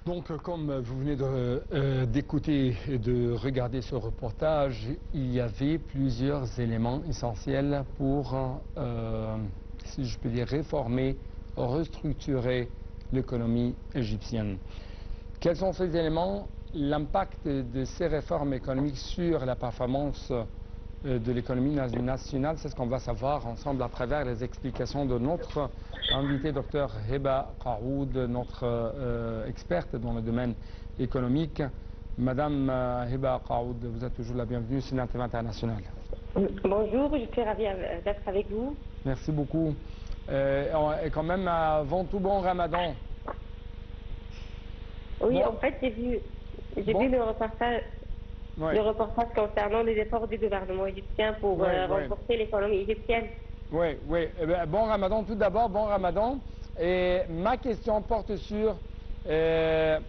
Donc, comme vous venez d'écouter et de regarder ce reportage, il y avait plusieurs éléments essentiels pour, si je peux dire, réformer, restructurer l'économie égyptienne. Quels sont ces éléments? L'impact de ces réformes économiques sur la performance de l'économie nationale, c'est ce qu'on va savoir ensemble à travers les explications de notre invité, Dr Heba Qaoud, notre experte dans le domaine économique. Madame Heba Qaoud, vous êtes toujours la bienvenue sur l'Internet international. Bonjour, je suis ravie d'être avec vous. Merci beaucoup. Et quand même, avant tout, bon Ramadan. Oui, bon. En fait, j'ai vu le reportage. Oui. Le reportage concernant les efforts du gouvernement égyptien pour renforcer l'économie égyptienne. Oui. Eh bien, bon Ramadan, tout d'abord, bon Ramadan. Et ma question porte sur quelles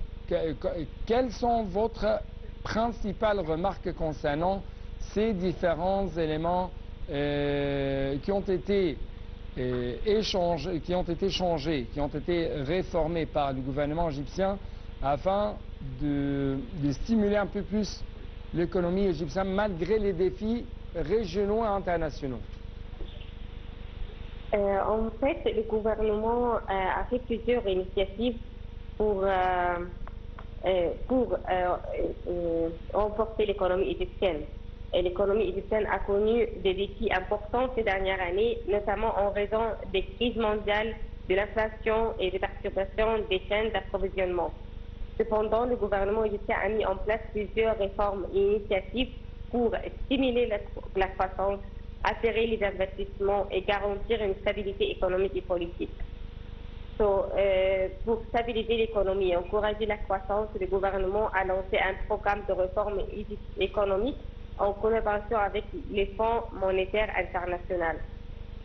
sont votre principales remarques concernant ces différents éléments qui ont été échangés, qui ont été réformés par le gouvernement égyptien afin de stimuler un peu plus l'économie égyptienne malgré les défis régionaux et internationaux? En fait, le gouvernement a fait plusieurs initiatives pour renforcer l'économie égyptienne. Et l'économie égyptienne a connu des défis importants ces dernières années, notamment en raison des crises mondiales, de l'inflation et des perturbations des chaînes d'approvisionnement. Cependant, le gouvernement égyptien a mis en place plusieurs réformes et initiatives pour stimuler la croissance, attirer les investissements et garantir une stabilité économique et politique. Pour stabiliser l'économie et encourager la croissance, le gouvernement a lancé un programme de réforme économique en collaboration avec les fonds monétaires internationaux.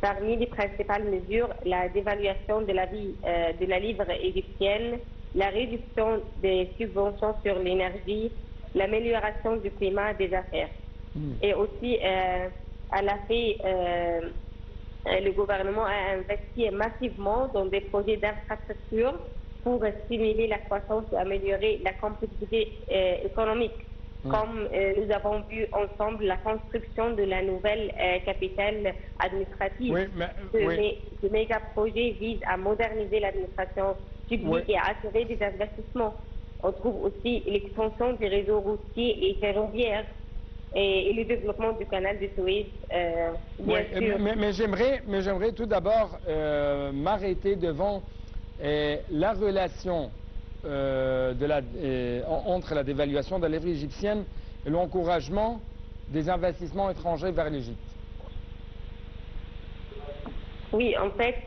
Parmi les principales mesures, la dévaluation de la livre égyptienne, la réduction des subventions sur l'énergie, l'amélioration du climat des affaires. Et aussi, le gouvernement a investi massivement dans des projets d'infrastructure pour stimuler la croissance et améliorer la compétitivité économique. Comme nous avons vu ensemble la construction de la nouvelle capitale administrative. Ce méga projet vise à moderniser l'administration publique et à attirer des investissements. On trouve aussi l'extension des réseaux routiers et ferroviaires et le développement du canal de Suez, bien sûr. Mais j'aimerais tout d'abord m'arrêter devant la relation entre la dévaluation de la livre égyptienne et l'encouragement des investissements étrangers vers l'Égypte. Oui, en fait,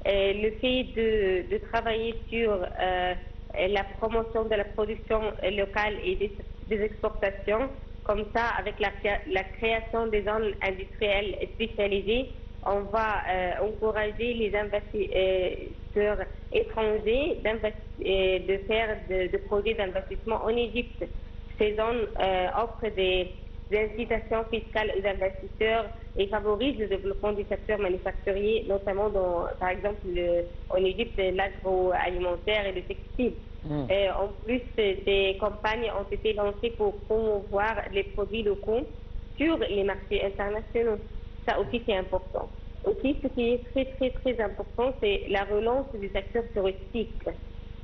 le fait de travailler sur la promotion de la production locale et des exportations, comme ça, avec la création des zones industrielles spécialisées, on va encourager les investisseurs étrangers de faire de projets d'investissement en Égypte. Ces zones offrent des incitations fiscales aux investisseurs et favorisent le développement du secteur manufacturier, notamment par exemple en Égypte, l'agroalimentaire et le textile. En plus, des campagnes ont été lancées pour promouvoir les produits locaux sur les marchés internationaux. Ça aussi, c'est important. Aussi, ce qui est très important, c'est la relance du secteur touristique.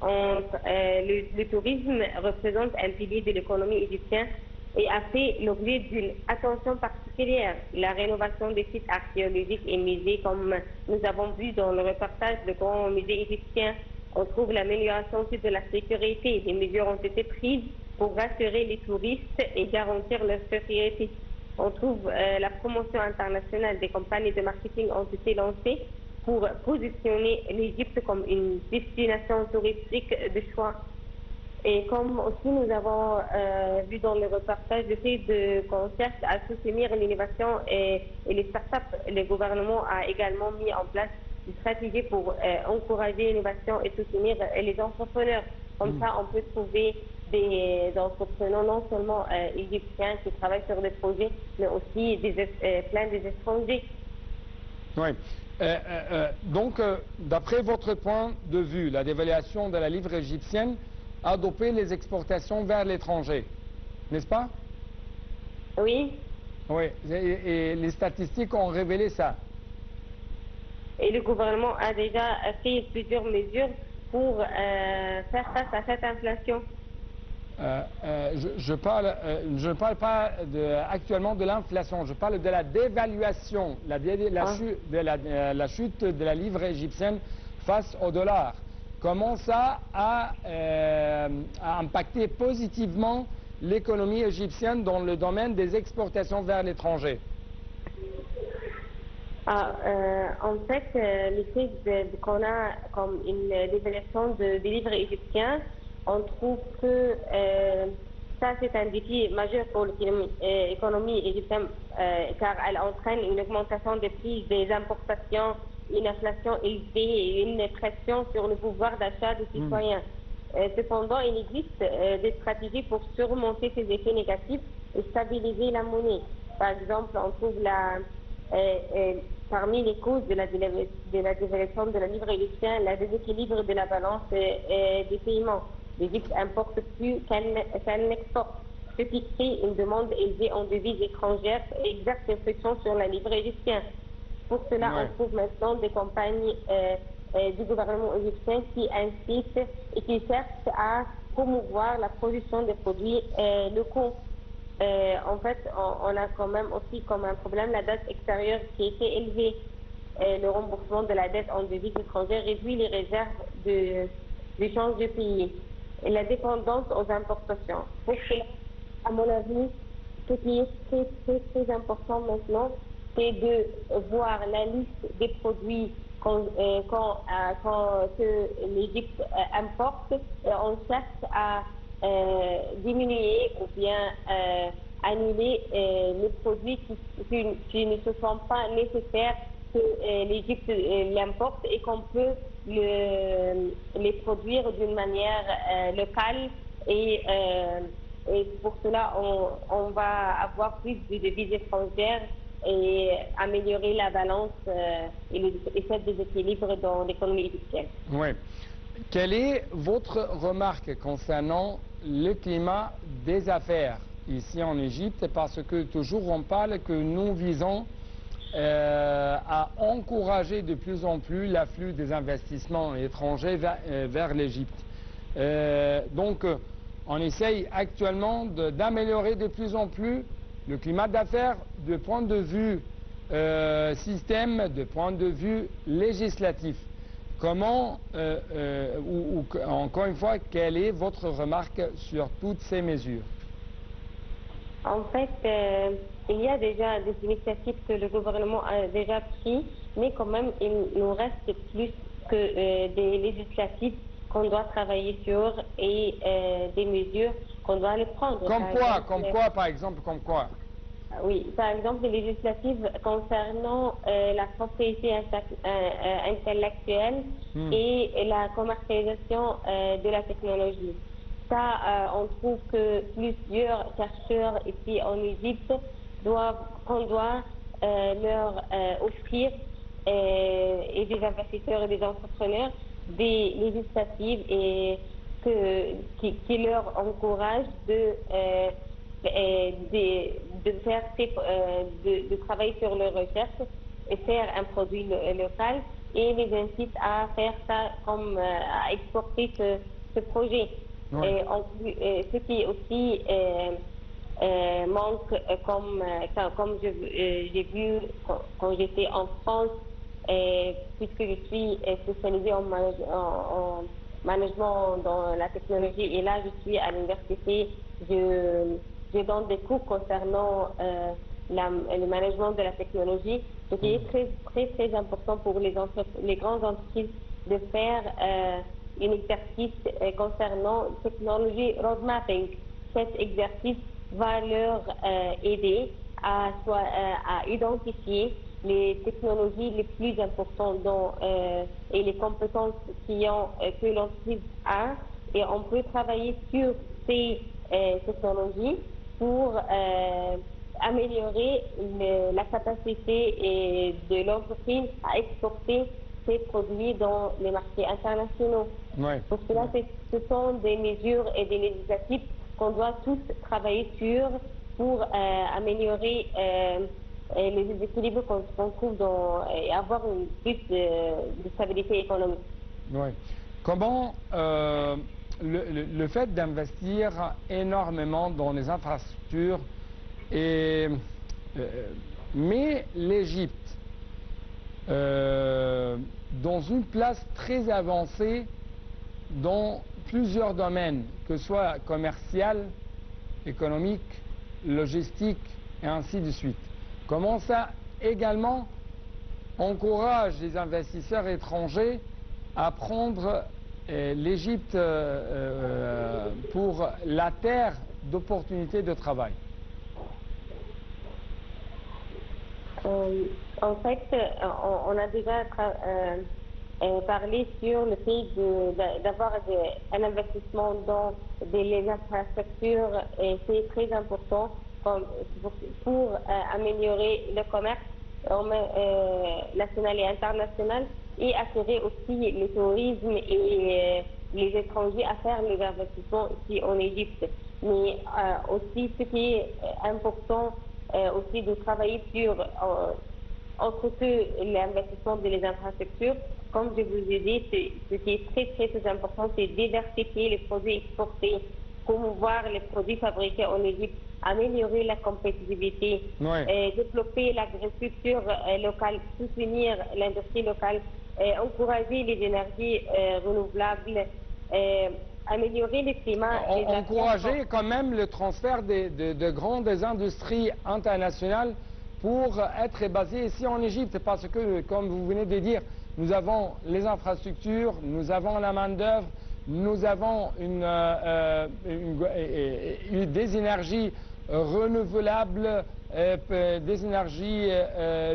Le tourisme représente un pilier de l'économie égyptienne et a fait l'objet d'une attention particulière. La rénovation des sites archéologiques et musées, comme nous avons vu dans le reportage de grands musées égyptiens, on trouve l'amélioration aussi de la sécurité. Des mesures ont été prises pour rassurer les touristes et garantir leur sécurité. On trouve la promotion internationale des campagnes de marketing ont été lancées pour positionner l'Égypte comme une destination touristique de choix. Et comme aussi nous avons vu dans le reportage, le fait qu'on cherche à soutenir l'innovation et les startups, le gouvernement a également mis en place des stratégies pour encourager l'innovation et soutenir les entrepreneurs. Comme ça, on peut trouver des entrepreneurs non seulement égyptiens qui travaillent sur des projets, mais aussi plein des étrangers. Oui. Donc, d'après votre point de vue, la dévaluation de la livre égyptienne a dopé les exportations vers l'étranger, n'est-ce pas? Oui, Oui, et les statistiques ont révélé ça. et le gouvernement a déjà pris plusieurs mesures pour faire face à cette inflation. Je ne parle pas actuellement de l'inflation, je parle de la dévaluation, la chute de la livre égyptienne face au dollar. Comment ça a impacté positivement l'économie égyptienne dans le domaine des exportations vers l'étranger? En fait, le fait qu'on a comme une dévaluation des livres égyptiens, on trouve que ça c'est un défi majeur pour l'économie égyptienne car elle entraîne une augmentation des prix des importations, une inflation élevée et une pression sur le pouvoir d'achat des citoyens. Cependant, il existe des stratégies pour surmonter ces effets négatifs et stabiliser la monnaie. Par exemple, on trouve parmi les causes de la dévaluation de la livre égyptienne, le déséquilibre de la balance des paiements. L'Égypte importe plus qu'elle n'exporte, ce qui crée une demande élevée en devises étrangères et exerce une pression sur la livre égyptienne. Pour cela, on trouve maintenant des campagnes du gouvernement égyptien qui incitent et qui cherchent à promouvoir la production des produits locaux. En fait, on a quand même aussi comme un problème la dette extérieure qui était élevée. Le remboursement de la dette en devises étrangères réduit les réserves de change du pays et la dépendance aux importations. Pour cela, à mon avis, ce qui est très important maintenant, c'est de voir la liste des produits que l'Égypte importe. On cherche à diminuer ou bien annuler les produits qui ne se sont pas nécessaires que l'Égypte l'importe et qu'on peut les produire d'une manière locale et pour cela on va avoir plus de devises étrangères et améliorer la balance et faire des équilibres dans l'économie égyptienne. Oui. Quelle est votre remarque concernant le climat des affaires ici en Égypte? Parce que toujours on parle que nous visons à encourager de plus en plus l'afflux des investissements étrangers vers l'Égypte. Donc on essaye actuellement d'améliorer de plus en plus le climat d'affaires de point de vue système, de point de vue législatif. Comment, encore une fois, quelle est votre remarque sur toutes ces mesures? En fait, il y a déjà des initiatives que le gouvernement a déjà prises, mais quand même, il nous reste plus que des législatives qu'on doit travailler sur et des mesures qu'on doit aller prendre. Comme quoi, par exemple, comme quoi? Oui, par exemple, les législatives concernant la propriété intellectuelle et la commercialisation de la technologie. Ça, on trouve que plusieurs chercheurs ici en Égypte qu'on doit leur offrir et des investisseurs et des entrepreneurs des législatives qui leur encouragent de travailler sur leur recherche et faire un produit local et les incite à faire ça à exporter ce projet. Ouais. Ce qui aussi manque comme j'ai vu quand j'étais en France, puisque je suis spécialisée en management dans la technologie et là je suis à l'université, je donne des cours concernant le management de la technologie, ce qui est très important pour les grandes entreprises de faire un exercice concernant technologie roadmapping. Cet exercice va leur aider à identifier les technologies les plus importantes et les compétences que l'entreprise a et on peut travailler sur ces technologies pour améliorer la capacité de l'entreprise à exporter ces produits dans les marchés internationaux. Ouais. Pour cela, ce sont des mesures et des initiatives qu'on doit tous travailler sur pour améliorer les déséquilibres qu'on trouve et avoir une plus de stabilité économique. Ouais. Comment le fait d'investir énormément dans les infrastructures met l'Égypte dans une place très avancée dans plusieurs domaines, que ce soit commercial, économique, logistique et ainsi de suite. Comment ça également encourage les investisseurs étrangers à prendre l'Égypte pour la terre d'opportunités de travail? En fait, on a déjà parlé sur le fait d'avoir un investissement dans les infrastructures, et c'est très important pour améliorer le commerce national et international et attirer aussi le tourisme et les étrangers à faire les investissements ici en Égypte. Mais aussi, ce qui est important, aussi de travailler sur autre que l'investissement dans les infrastructures. Comme je vous ai dit, ce qui est très important, c'est diversifier les produits exportés, promouvoir les produits fabriqués en Égypte, améliorer la compétitivité, développer l'agriculture locale, soutenir l'industrie locale, encourager les énergies renouvelables, améliorer le climat. Encourager quand même le transfert de grandes industries internationales pour être basées ici en Égypte, parce que, comme vous venez de dire, nous avons les infrastructures, nous avons la main-d'œuvre, nous avons des énergies renouvelables, des énergies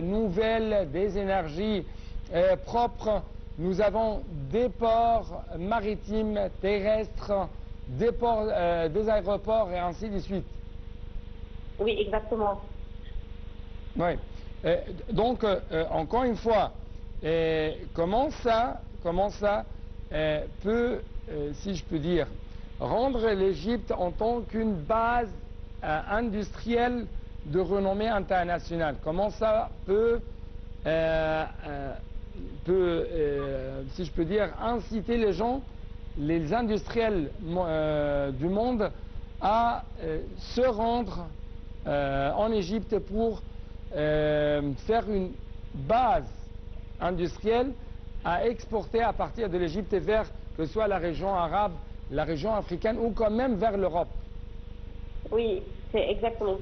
nouvelles, des énergies propres. Nous avons des ports maritimes, terrestres, des aéroports et ainsi de suite. Oui, exactement. Oui. Donc, encore une fois, comment ça peut, si je peux dire, rendre l'Égypte en tant qu'une base industrielle de renommée internationale? Comment ça peut, si je peux dire, inciter les gens, les industriels du monde à se rendre en Égypte pour faire une base industrielle à exporter à partir de l'Égypte vers, que ce soit la région arabe, la région africaine ou quand même vers l'Europe? Oui, c'est exactement.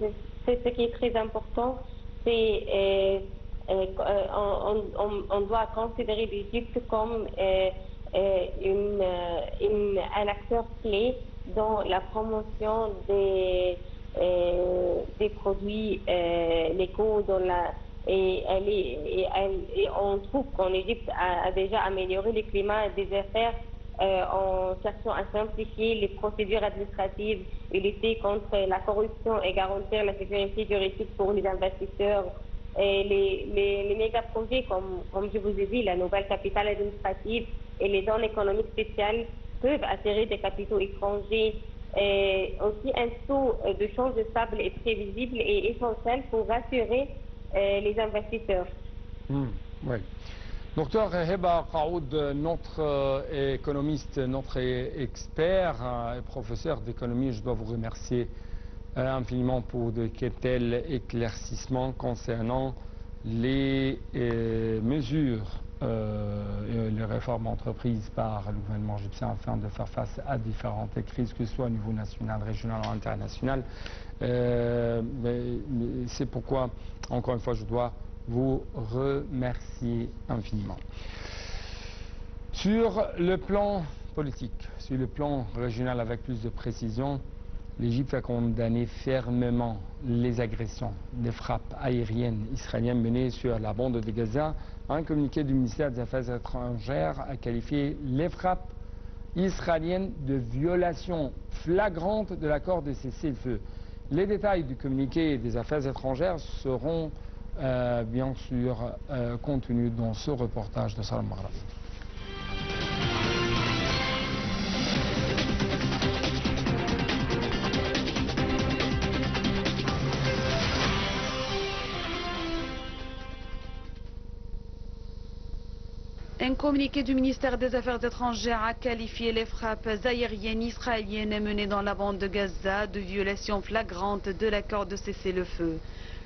C'est ce qui est très important. On doit considérer l'Égypte comme un acteur clé dans la promotion des produits locaux, et on trouve qu'en Égypte a déjà amélioré le climat des affaires en cherchant à simplifier les procédures administratives et lutter contre la corruption et garantir la sécurité juridique pour les investisseurs. Et les méga-projets, comme je vous ai dit, la nouvelle capitale administrative et les zones économiques spéciales peuvent attirer des capitaux étrangers. Et aussi, un taux de change stable et prévisible est essentiel pour rassurer les investisseurs. Oui. Docteur Heba Qaoud, notre économiste, notre expert et professeur d'économie, je dois vous remercier infiniment pour de tels éclaircissements concernant les mesures et les réformes entreprises par le gouvernement égyptien afin de faire face à différentes crises, que ce soit au niveau national, régional ou international. C'est pourquoi, encore une fois, je dois vous remercier infiniment. Sur le plan politique, sur le plan régional avec plus de précision, l'Égypte a condamné fermement les agressions, les frappes aériennes israéliennes menées sur la bande de Gaza. Un communiqué du ministère des Affaires étrangères a qualifié les frappes israéliennes de violation flagrante de l'accord de cessez-le-feu. Les détails du communiqué des Affaires étrangères seront bien sûr contenues dans ce reportage de Salam Maghreb. Un communiqué du ministère des Affaires étrangères a qualifié les frappes aériennes israéliennes menées dans la bande de Gaza de violation flagrante de l'accord de cessez-le-feu.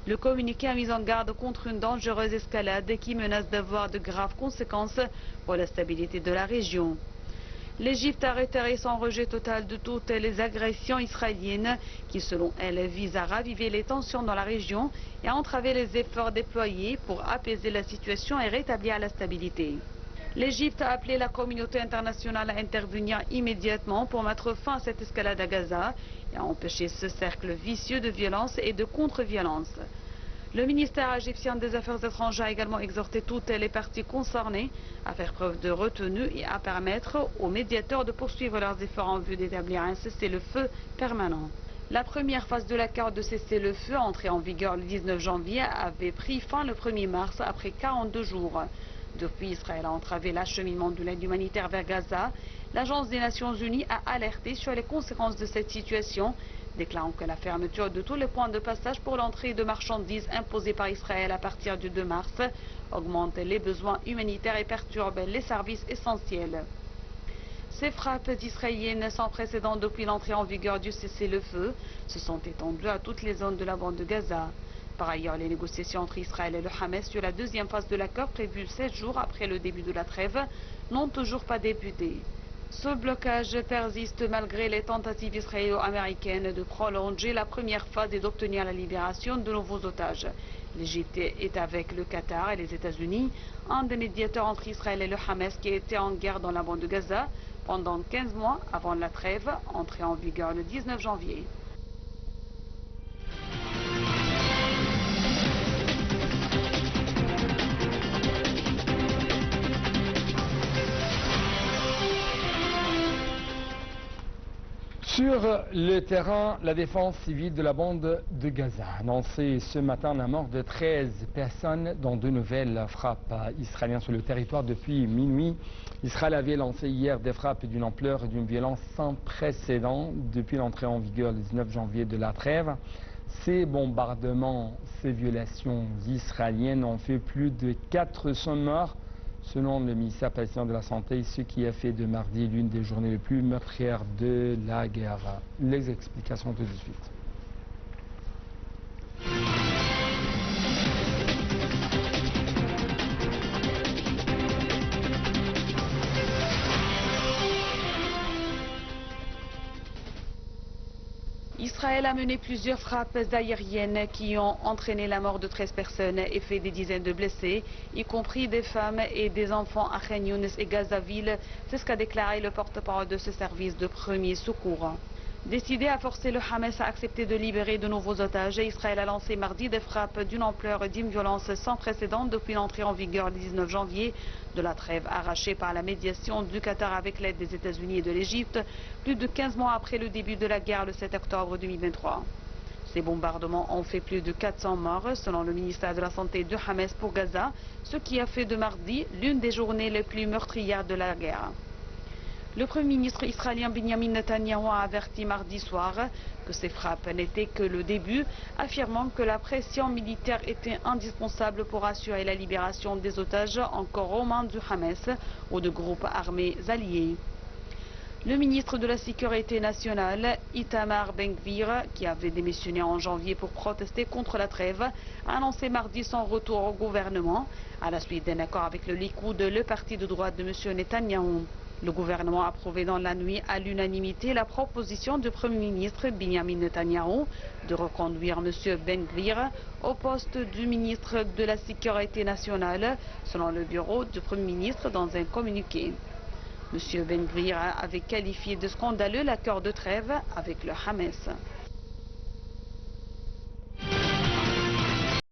Le communiqué a mis en garde contre une dangereuse escalade qui menace d'avoir de graves conséquences pour la stabilité de la région. L'Égypte a réitéré son rejet total de toutes les agressions israéliennes qui, selon elle, visent à raviver les tensions dans la région et à entraver les efforts déployés pour apaiser la situation et rétablir la stabilité. L'Égypte a appelé la communauté internationale à intervenir immédiatement pour mettre fin à cette escalade à Gaza et à empêcher ce cercle vicieux de violence et de contre-violence. Le ministère égyptien des Affaires étrangères a également exhorté toutes les parties concernées à faire preuve de retenue et à permettre aux médiateurs de poursuivre leurs efforts en vue d'établir un cessez-le-feu permanent. La première phase de l'accord de cessez-le-feu, entrée en vigueur le 19 janvier, avait pris fin le 1er mars après 42 jours. Depuis, Israël a entravé l'acheminement de l'aide humanitaire vers Gaza. L'Agence des Nations Unies a alerté sur les conséquences de cette situation, déclarant que la fermeture de tous les points de passage pour l'entrée de marchandises imposée par Israël à partir du 2 mars augmente les besoins humanitaires et perturbe les services essentiels. Ces frappes israéliennes sans précédent depuis l'entrée en vigueur du cessez-le-feu se sont étendues à toutes les zones de la bande de Gaza. Par ailleurs, les négociations entre Israël et le Hamas sur la deuxième phase de l'accord prévue 16 jours après le début de la trêve n'ont toujours pas débuté. Ce blocage persiste malgré les tentatives israélo-américaines de prolonger la première phase et d'obtenir la libération de nouveaux otages. L'Égypte est avec le Qatar et les États-Unis un des médiateurs entre Israël et le Hamas qui était en guerre dans la bande de Gaza pendant 15 mois avant la trêve, entrée en vigueur le 19 janvier. Sur le terrain, la défense civile de la bande de Gaza a annoncé ce matin la mort de 13 personnes dans de nouvelles frappes israéliennes sur le territoire depuis minuit. Israël avait lancé hier des frappes d'une ampleur et d'une violence sans précédent depuis l'entrée en vigueur le 19 janvier de la trêve. Ces bombardements, ces violations israéliennes ont fait plus de 400 morts. Selon le ministère palestinien de la Santé, ce qui a fait de mardi l'une des journées les plus meurtrières de la guerre. Les explications tout de suite. Israël a mené plusieurs frappes aériennes qui ont entraîné la mort de 13 personnes et fait des dizaines de blessés, y compris des femmes et des enfants à Khan Younis et Gazaville. C'est ce qu'a déclaré le porte-parole de ce service de premier secours. Décidé à forcer le Hamas à accepter de libérer de nouveaux otages, Israël a lancé mardi des frappes d'une ampleur et d'une violence sans précédent depuis l'entrée en vigueur le 19 janvier de la trêve arrachée par la médiation du Qatar avec l'aide des États-Unis et de l'Égypte, plus de 15 mois après le début de la guerre le 7 octobre 2023. Ces bombardements ont fait plus de 400 morts selon le ministère de la Santé de Hamas pour Gaza, ce qui a fait de mardi l'une des journées les plus meurtrières de la guerre. Le Premier ministre israélien Benjamin Netanyahu a averti mardi soir que ces frappes n'étaient que le début, affirmant que la pression militaire était indispensable pour assurer la libération des otages encore aux mains du Hamas ou de groupes armés alliés. Le ministre de la Sécurité nationale, Itamar Ben-Gvir, qui avait démissionné en janvier pour protester contre la trêve, a annoncé mardi son retour au gouvernement à la suite d'un accord avec le Likoud, le parti de droite de M. Netanyahou. Le gouvernement a approuvé dans la nuit à l'unanimité la proposition du Premier ministre Benjamin Netanyahou de reconduire M. Ben-Gvir au poste du ministre de la Sécurité nationale, selon le bureau du Premier ministre dans un communiqué. M. Ben-Gvir avait qualifié de scandaleux l'accord de trêve avec le Hamas.